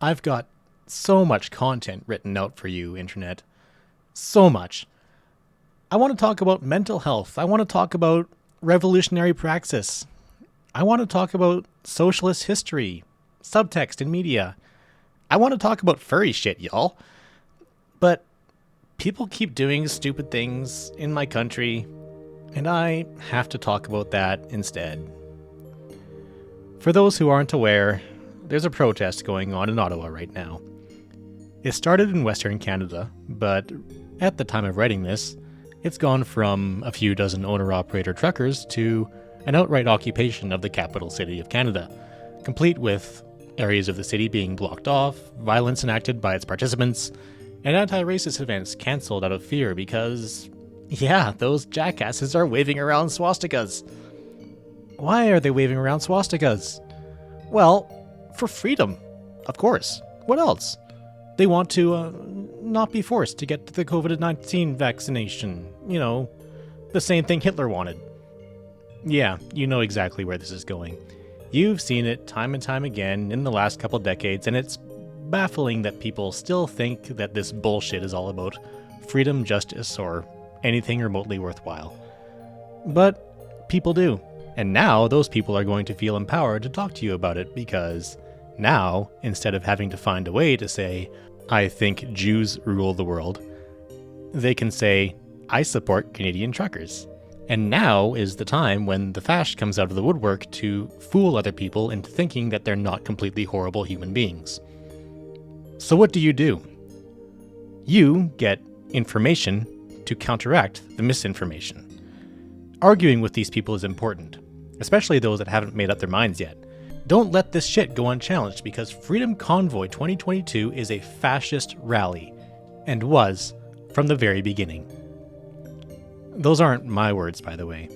I've got so much content written out for you, Internet. So much. I want to talk about mental health. I want to talk about revolutionary praxis. I want to talk about socialist history, subtext in media. I want to talk about furry shit, y'all. But people keep doing stupid things in my country, and I have to talk about that instead. For those who aren't aware, there's a protest going on in Ottawa right now. It started in Western Canada, but at the time of writing this, it's gone from a few dozen owner-operator truckers to an outright occupation of the capital city of Canada, complete with areas of the city being blocked off, violence enacted by its participants, and anti-racist events cancelled out of fear because, yeah, those jackasses are waving around swastikas. Why are they waving around swastikas? Well, for freedom, of course. What else? They want to not be forced to get the COVID-19 vaccination. You know, the same thing Hitler wanted. Yeah, you know exactly where this is going. You've seen it time and time again in the last couple decades, and it's baffling that people still think that this bullshit is all about freedom, justice, or anything remotely worthwhile. But people do. And now those people are going to feel empowered to talk to you about it because now, instead of having to find a way to say, I think Jews rule the world, they can say, I support Canadian truckers. And now is the time when the fash comes out of the woodwork to fool other people into thinking that they're not completely horrible human beings. So what do? You get information to counteract the misinformation. Arguing with these people is important, especially those that haven't made up their minds yet. Don't let this shit go unchallenged because Freedom Convoy 2022 is a fascist rally, and was from the very beginning. Those aren't my words, by the way.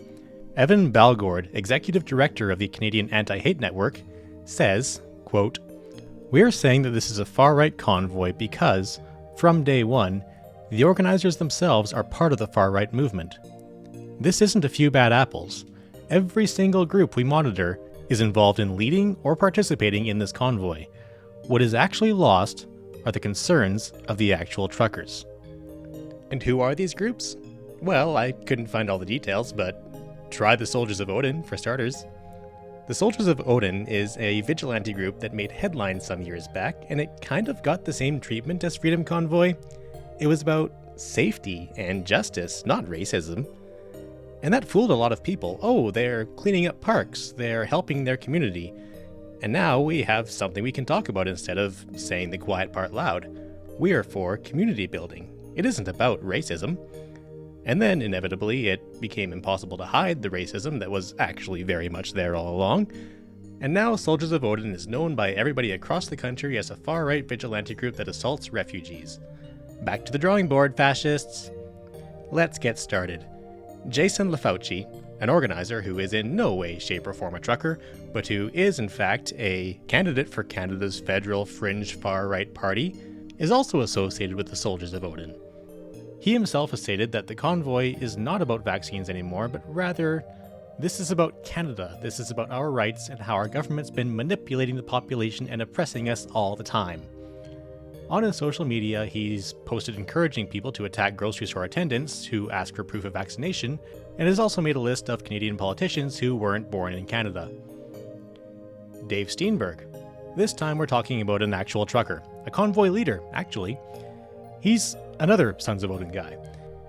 Evan Balgord, Executive Director of the Canadian Anti-Hate Network, says, quote, "We're saying that this is a far-right convoy because, from day one, the organizers themselves are part of the far-right movement. This isn't a few bad apples. Every single group we monitor is involved in leading or participating in this convoy. What is actually lost are the concerns of the actual truckers." And who are these groups? Well, I couldn't find all the details, but try the Soldiers of Odin, for starters. The Soldiers of Odin is a vigilante group that made headlines some years back, and it kind of got the same treatment as Freedom Convoy. It was about safety and justice, not racism. And that fooled a lot of people. Oh, they're cleaning up parks, they're helping their community. And now we have something we can talk about instead of saying the quiet part loud. We are for community building. It isn't about racism. And then, inevitably, it became impossible to hide the racism that was actually very much there all along. And now Soldiers of Odin is known by everybody across the country as a far-right vigilante group that assaults refugees. Back to the drawing board, fascists! Let's get started. Jason LaFauci, an organizer who is in no way, shape, or form a trucker, but who is in fact a candidate for Canada's federal fringe far-right party, is also associated with the Soldiers of Odin. He himself has stated that the convoy is not about vaccines anymore, but rather, this is about Canada, this is about our rights and how our government's been manipulating the population and oppressing us all the time. On his social media, he's posted encouraging people to attack grocery store attendants who ask for proof of vaccination, and has also made a list of Canadian politicians who weren't born in Canada. Dave Steenberg. This time we're talking about an actual trucker, a convoy leader, actually. He's another Sons of Odin guy.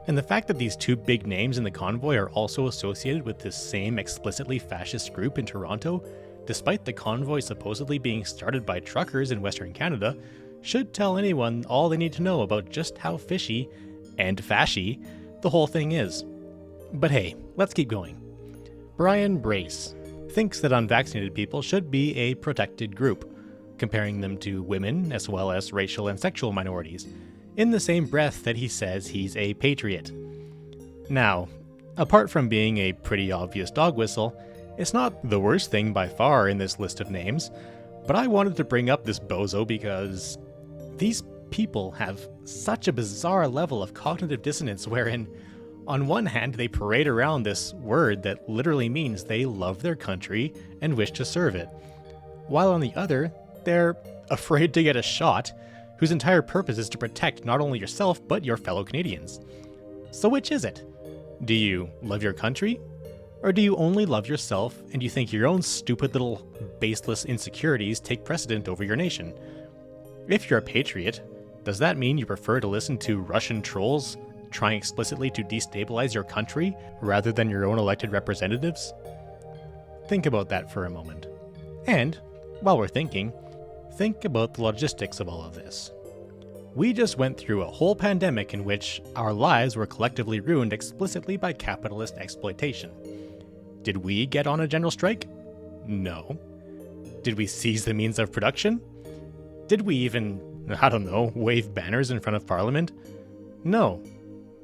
And the fact that these two big names in the convoy are also associated with this same explicitly fascist group in Toronto, despite the convoy supposedly being started by truckers in Western Canada, should tell anyone all they need to know about just how fishy and fashy the whole thing is. But hey, let's keep going. Brian Brace thinks that unvaccinated people should be a protected group, comparing them to women as well as racial and sexual minorities, in the same breath that he says he's a patriot. Now, apart from being a pretty obvious dog whistle, it's not the worst thing by far in this list of names, but I wanted to bring up this bozo because these people have such a bizarre level of cognitive dissonance wherein, on one hand, they parade around this word that literally means they love their country and wish to serve it, while on the other, they're afraid to get a shot, whose entire purpose is to protect not only yourself, but your fellow Canadians. So which is it? Do you love your country? Or do you only love yourself and you think your own stupid little baseless insecurities take precedent over your nation? If you're a patriot, does that mean you prefer to listen to Russian trolls trying explicitly to destabilize your country rather than your own elected representatives? Think about that for a moment. And, while we're thinking, think about the logistics of all of this. We just went through a whole pandemic in which our lives were collectively ruined explicitly by capitalist exploitation. Did we get on a general strike? No. Did we seize the means of production? Did we even, wave banners in front of Parliament? No.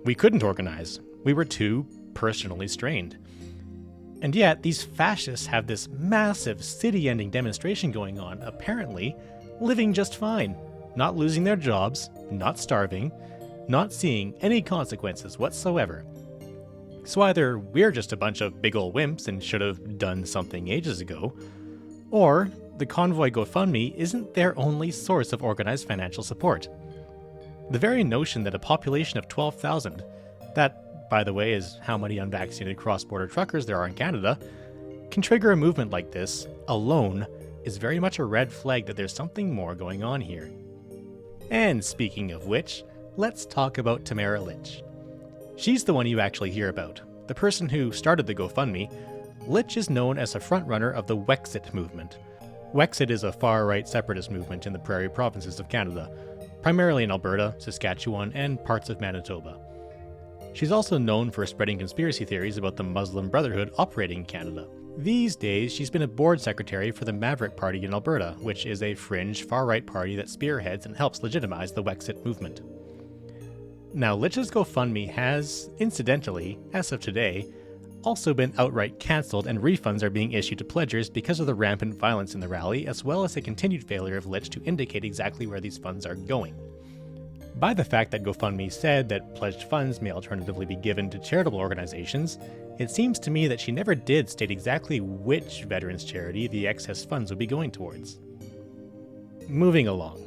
We couldn't organize. We were too personally strained. And yet, these fascists have this massive city-ending demonstration going on, apparently living just fine, not losing their jobs, not starving, not seeing any consequences whatsoever. So either we're just a bunch of big ol' wimps and should have done something ages ago, or the Convoy GoFundMe isn't their only source of organized financial support. The very notion that a population of 12,000, that, by the way, is how many unvaccinated cross-border truckers there are in Canada, can trigger a movement like this, alone, is very much a red flag that there's something more going on here. And speaking of which, let's talk about Tamara Lich. She's the one you actually hear about, the person who started the GoFundMe. Lich is known as a frontrunner of the Wexit movement. Wexit is a far-right separatist movement in the prairie provinces of Canada, primarily in Alberta, Saskatchewan, and parts of Manitoba. She's also known for spreading conspiracy theories about the Muslim Brotherhood operating in Canada. These days, she's been a board secretary for the Maverick Party in Alberta, which is a fringe, far-right party that spearheads and helps legitimize the Wexit movement. Now, Lich's GoFundMe has, incidentally, as of today, also been outright cancelled, and refunds are being issued to pledgers because of the rampant violence in the rally, as well as the continued failure of Lich to indicate exactly where these funds are going. By the fact that GoFundMe said that pledged funds may alternatively be given to charitable organizations, it seems to me that she never did state exactly which veterans charity the excess funds would be going towards. Moving along.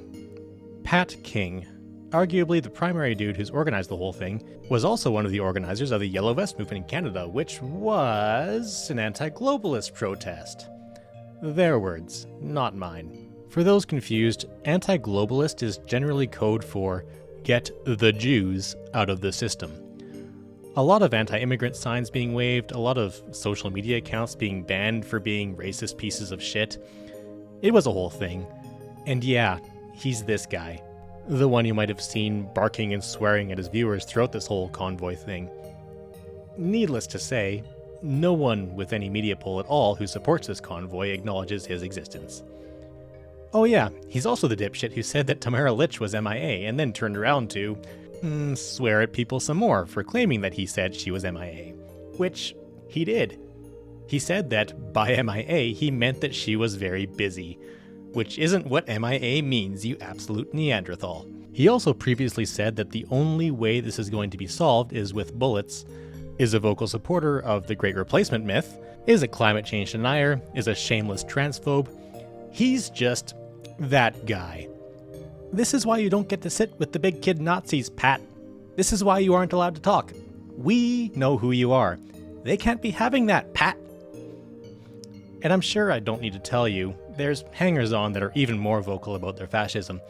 Pat King, arguably the primary dude who's organized the whole thing, was also one of the organizers of the Yellow Vest movement in Canada, which was an anti-globalist protest. Their words, not mine. For those confused, anti-globalist is generally code for get the Jews out of the system. A lot of anti-immigrant signs being waved, a lot of social media accounts being banned for being racist pieces of shit. It was a whole thing. And yeah, he's this guy. The one you might have seen barking and swearing at his viewers throughout this whole convoy thing. Needless to say, no one with any media pull at all who supports this convoy acknowledges his existence. Oh yeah, he's also the dipshit who said that Tamara Lich was MIA and then turned around to swear at people some more for claiming that he said she was MIA. Which he did. He said that by MIA he meant that she was very busy. Which isn't what MIA means, you absolute Neanderthal. He also previously said that the only way this is going to be solved is with bullets, is a vocal supporter of the Great Replacement myth, is a climate change denier, is a shameless transphobe. He's just that guy. This is why you don't get to sit with the big kid Nazis, Pat. This is why you aren't allowed to talk. We know who you are. They can't be having that, Pat. And I'm sure I don't need to tell you, there's hangers-on that are even more vocal about their fascism.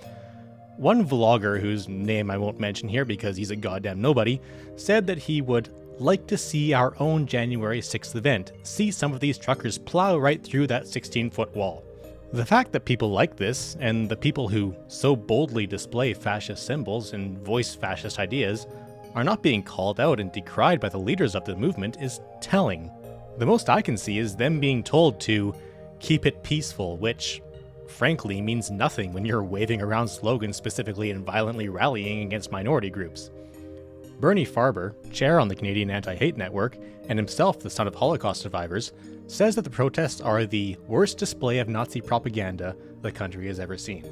One vlogger, whose name I won't mention here because he's a goddamn nobody, said that he would like to see our own January 6th event, see some of these truckers plow right through that 16-foot wall. The fact that people like this, and the people who so boldly display fascist symbols and voice fascist ideas, are not being called out and decried by the leaders of the movement is telling. The most I can see is them being told to keep it peaceful, which, frankly, means nothing when you're waving around slogans specifically and violently rallying against minority groups. Bernie Farber, chair on the Canadian Anti-Hate Network, and himself the son of Holocaust survivors, says that the protests are the worst display of Nazi propaganda the country has ever seen.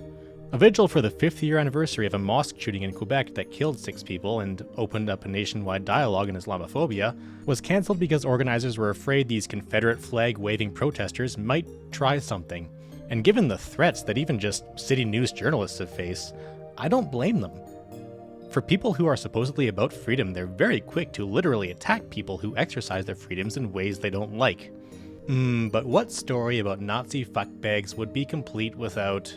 A vigil for the 5th year anniversary of a mosque shooting in Quebec that killed 6 people and opened up a nationwide dialogue in Islamophobia was cancelled because organizers were afraid these Confederate flag-waving protesters might try something. And given the threats that even just city news journalists have faced, I don't blame them. For people who are supposedly about freedom, they're very quick to literally attack people who exercise their freedoms in ways they don't like. But what story about Nazi fuckbags would be complete without...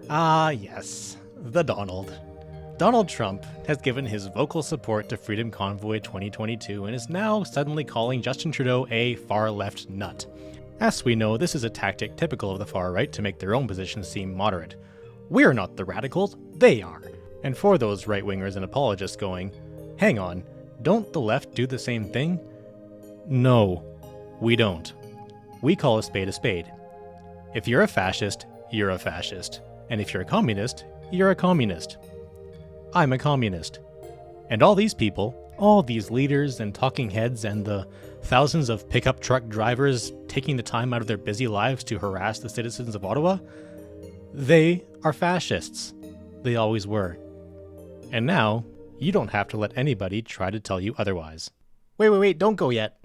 yes, the Donald. Donald Trump has given his vocal support to Freedom Convoy 2022 and is now suddenly calling Justin Trudeau a far-left nut. As we know, this is a tactic typical of the far right to make their own positions seem moderate. We're not the radicals, they are. And for those right-wingers and apologists going, hang on, don't the left do the same thing? No, we don't. We call a spade a spade. If you're a fascist, you're a fascist. And if you're a communist, you're a communist. I'm a communist. And all these people, all these leaders and talking heads and the thousands of pickup truck drivers taking the time out of their busy lives to harass the citizens of Ottawa, they are fascists. They always were. And now, you don't have to let anybody try to tell you otherwise. Wait, don't go yet.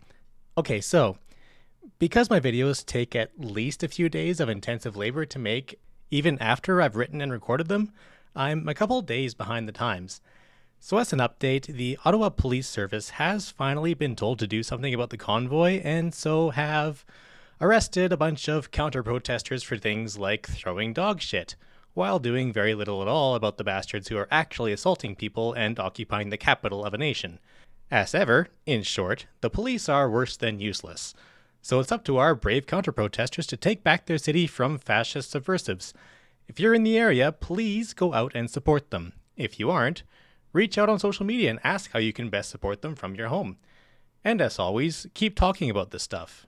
Okay, so, because my videos take at least a few days of intensive labor to make, even after I've written and recorded them, I'm a couple days behind the times. So as an update, the Ottawa Police Service has finally been told to do something about the convoy, and so have arrested a bunch of counter-protesters for things like throwing dog shit, while doing very little at all about the bastards who are actually assaulting people and occupying the capital of a nation. As ever, in short, the police are worse than useless. So it's up to our brave counter-protesters to take back their city from fascist subversives. If you're in the area, please go out and support them. If you aren't, reach out on social media and ask how you can best support them from your home. And as always, keep talking about this stuff.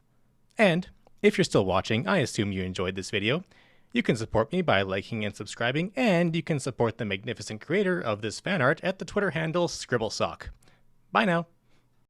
And, if you're still watching, I assume you enjoyed this video. You can support me by liking and subscribing, and you can support the magnificent creator of this fan art at the Twitter handle ScribbleSock. Bye now.